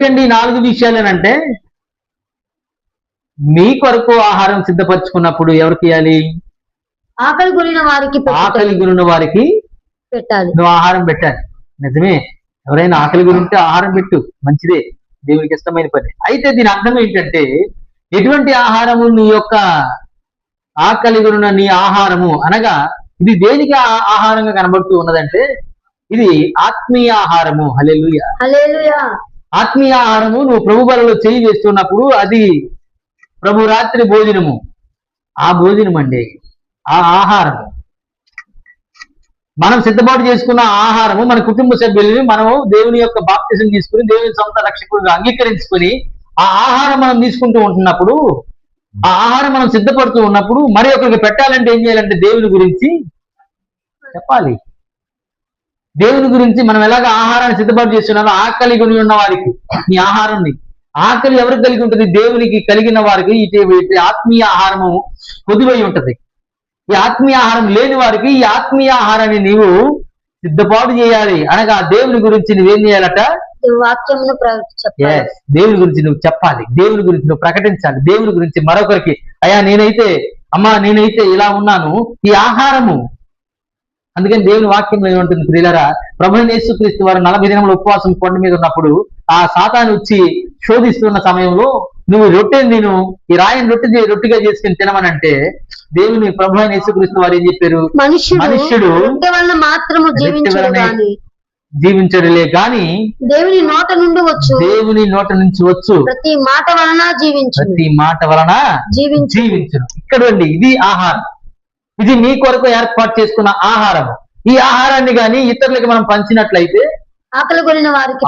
ఈ 4 విషయాలేనంటే మీ కొరకు ఆహారం సిద్ధపరచుకున్నప్పుడు ఎవరికి ఇవ్వాలి? ఆకలి గురిన వారికి ఆకలి గురిన వారికి పెట్టాలి. నువ్వు ఆహారం పెట్టాలి. నిజమే, ఎవరైనా ఆకలి గురింటే ఆహారం పెట్టు, మంచిదే, దేవునికి ఇష్టమైన పని. అయితే దీని అర్థం ఏంటంటే, ఎటువంటి ఆహారము నీ యొక్క ఆకలి గురిన నీ ఆహారము అనగా ఇది దేనికి ఆహారంగా కనబడుతూ ఉన్నదంటే ఇది ఆత్మీయ ఆహారము. హల్లెలూయా, హల్లెలూయా. ఆత్మీయ ఆహారము నువ్వు ప్రభు బలలో చేయి వేస్తున్నప్పుడు అది ప్రభు రాత్రి భోజనము. ఆ భోజనం అండి, ఆ ఆహారము మనం సిద్ధపాటు చేసుకున్న ఆహారము, మన కుటుంబ సభ్యులని మనము దేవుని యొక్క బాప్తిజం తీసుకుని దేవుని సొంత రక్షకుడిగా అంగీకరించుకొని ఆ ఆహారం మనం తీసుకుంటూ ఉంటున్నప్పుడు, ఆ ఆహారం మనం సిద్ధపడుతూ ఉన్నప్పుడు మరి ఒకరికి పెట్టాలంటే ఏం చేయాలంటే దేవుని గురించి చెప్పాలి. దేవుని గురించి మనం ఎలాగ ఆహారాన్ని సిద్ధపాటు చేస్తున్నామో ఆకలి కొని ఉన్న వారికి ఈ ఆహారాన్ని, ఆకలి ఎవరికి కలిగి ఉంటుంది? దేవునికి కలిగిన వారికి ఇటు ఆత్మీయ ఆహారము కొద్దివై ఉంటది. ఈ ఆత్మీయ ఆహారం లేని వారికి ఈ ఆత్మీయ ఆహారాన్ని నీవు సిద్ధపాటు చేయాలి. అనగా దేవుని గురించి నువ్వేం చేయాలట? వాక్యమును దేవుని గురించి నువ్వు చెప్పాలి, దేవుని గురించి నువ్వు ప్రకటించాలి, దేవుని గురించి మరొకరికి అయ్యా నేనైతే ఇలా ఉన్నాను, ఈ ఆహారము. అందుకని దేవుని వాక్యంలో ఏముంటుంది ప్రియులారా? ప్రభువైన యేసుక్రీస్తు వారు 40 దినముల ఉపవాసం కొండ మీద ఉన్నప్పుడు ఆ సాతాను వచ్చి శోధిస్తున్న సమయంలో నువ్వు రొట్టెని నేను ఈ రాయిని రొట్టెగా చేసుకుని తినమనంటే దేవుని ప్రభువైన యేసుక్రీస్తు వారు ఏం చెప్పారు? మనుష్యుడు మాత్రము జీవించడులే గాని దేవుని నోట నుంచి వచ్చు ప్రతి మాట వలన జీవించును. ఇక్కడ ఇది ఆహారం, ఇది నీ కొరకు ఏర్పాటు చేసుకున్న ఆహారము. ఈ ఆహారాన్ని గాని ఇతరులకు మనం పంచినట్లయితే ఆకలి గురిన వారికి